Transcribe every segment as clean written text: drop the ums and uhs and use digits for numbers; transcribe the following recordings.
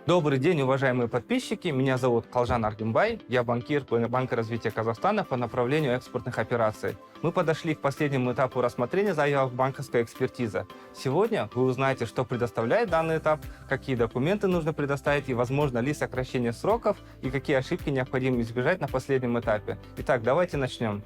Добрый день, уважаемые подписчики. Меня зовут Калжан Аргимбай. Я банкир Банка развития Казахстана по направлению экспортных операций. Мы подошли к последнему этапу рассмотрения заявок банковской экспертизы. Сегодня вы узнаете, что предоставляет данный этап, какие документы нужно предоставить и возможно ли сокращение сроков и какие ошибки необходимо избежать на последнем этапе. Итак, давайте начнем.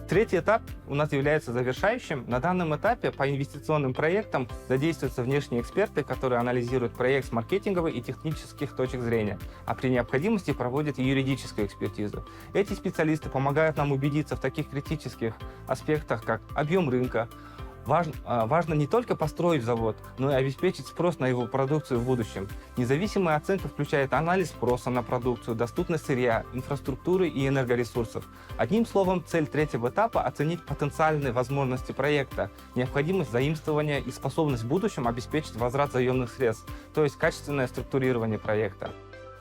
Третий этап у нас является завершающим. На данном этапе по инвестиционным проектам задействуются внешние эксперты, которые анализируют проект с маркетинговой и технических точек зрения, а при необходимости проводят и юридическую экспертизу. Эти специалисты помогают нам убедиться в таких критических аспектах, как объем рынка. Важно не только построить завод, но и обеспечить спрос на его продукцию в будущем. Независимая оценка включает анализ спроса на продукцию, доступность сырья, инфраструктуры и энергоресурсов. Одним словом, цель третьего этапа – оценить потенциальные возможности проекта, необходимость заимствования и способность в будущем обеспечить возврат заемных средств, то есть качественное структурирование проекта.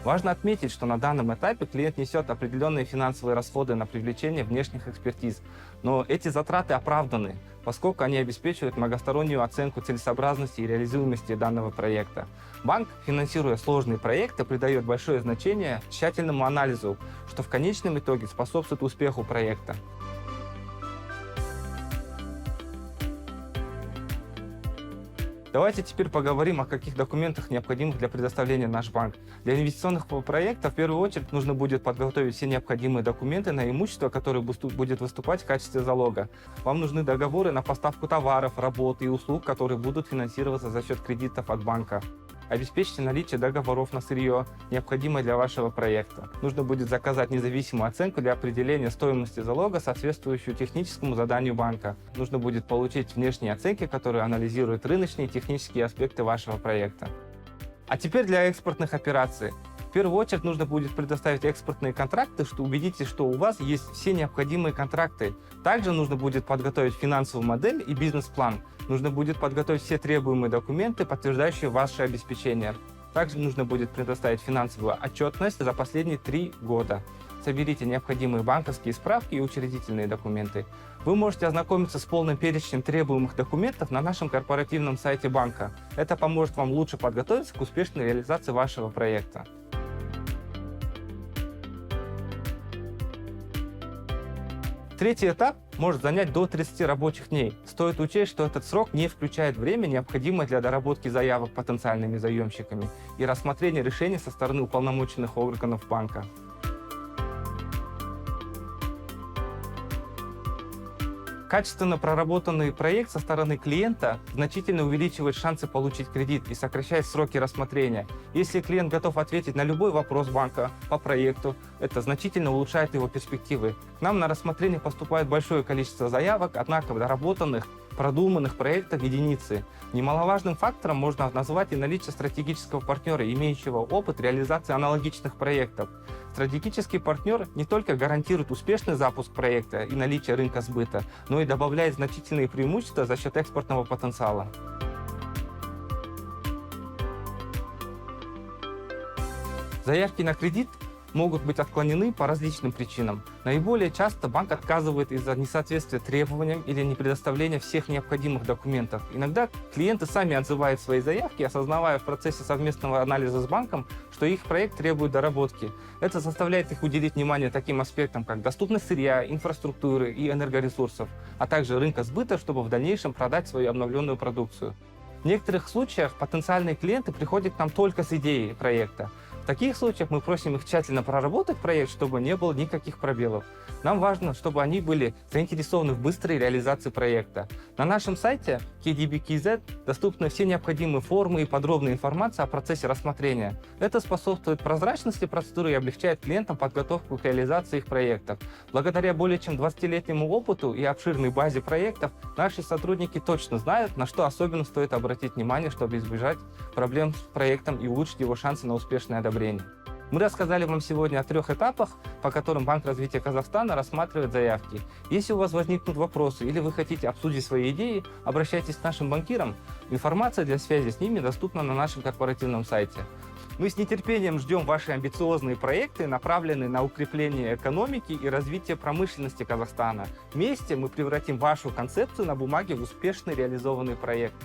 Важно отметить, что на данном этапе клиент несет определенные финансовые расходы на привлечение внешних экспертиз, но эти затраты оправданы, поскольку они обеспечивают многостороннюю оценку целесообразности и реализуемости данного проекта. Банк, финансируя сложные проекты, придает большое значение тщательному анализу, что в конечном итоге способствует успеху проекта. Давайте теперь поговорим о каких документах необходимых для предоставления наш банк. Для инвестиционных проектов в первую очередь нужно будет подготовить все необходимые документы на имущество, которое будет выступать в качестве залога. Вам нужны договоры на поставку товаров, работ и услуг, которые будут финансироваться за счет кредитов от банка. Обеспечьте наличие договоров на сырье, необходимое для вашего проекта. Нужно будет заказать независимую оценку для определения стоимости залога, соответствующую техническому заданию банка. Нужно будет получить внешние оценки, которые анализируют рыночные и технические аспекты вашего проекта. А теперь для экспортных операций. В первую очередь нужно будет предоставить экспортные контракты, что убедитесь, что у вас есть все необходимые контракты. Также нужно будет подготовить финансовую модель и бизнес-план. Нужно будет подготовить все требуемые документы, подтверждающие ваше обеспечение. Также нужно будет предоставить финансовую отчетность за последние 3 года. Соберите необходимые банковские справки и учредительные документы. Вы можете ознакомиться с полным перечнем требуемых документов на нашем корпоративном сайте банка. Это поможет вам лучше подготовиться к успешной реализации вашего проекта. Третий этап может занять до 30 рабочих дней. Стоит учесть, что этот срок не включает время, необходимое для доработки заявок потенциальными заемщиками и рассмотрения решений со стороны уполномоченных органов банка. Качественно проработанный проект со стороны клиента значительно увеличивает шансы получить кредит и сокращает сроки рассмотрения. Если клиент готов ответить на любой вопрос банка по проекту, это значительно улучшает его перспективы. К нам на рассмотрение поступает большое количество заявок, однако доработанных, продуманных проектов единицы. Немаловажным фактором можно назвать и наличие стратегического партнера, имеющего опыт реализации аналогичных проектов. Стратегический партнер не только гарантирует успешный запуск проекта и наличие рынка сбыта, но и добавляет значительные преимущества за счет экспортного потенциала. Заявки на кредит могут быть отклонены по различным причинам. Наиболее часто банк отказывает из-за несоответствия требованиям или не предоставления всех необходимых документов. Иногда клиенты сами отзывают свои заявки, осознавая в процессе совместного анализа с банком, что их проект требует доработки. Это заставляет их уделить внимание таким аспектам, как доступность сырья, инфраструктуры и энергоресурсов, а также рынка сбыта, чтобы в дальнейшем продать свою обновленную продукцию. В некоторых случаях потенциальные клиенты приходят к нам только с идеей проекта. В таких случаях мы просим их тщательно проработать проект, чтобы не было никаких пробелов. Нам важно, чтобы они были заинтересованы в быстрой реализации проекта. На нашем сайте KDB.KZ доступны все необходимые формы и подробная информация о процессе рассмотрения. Это способствует прозрачности процедуры и облегчает клиентам подготовку к реализации их проектов. Благодаря более чем 20-летнему опыту и обширной базе проектов, наши сотрудники точно знают, на что особенно стоит обратить внимание, чтобы избежать проблем с проектом и улучшить его шансы на успешное одобрение. Мы рассказали вам сегодня о 3 этапах, по которым Банк развития Казахстана рассматривает заявки. Если у вас возникнут вопросы или вы хотите обсудить свои идеи, обращайтесь к нашим банкирам. Информация для связи с ними доступна на нашем корпоративном сайте. Мы с нетерпением ждем ваши амбициозные проекты, направленные на укрепление экономики и развитие промышленности Казахстана. Вместе мы превратим вашу концепцию на бумаге в успешный реализованный проект.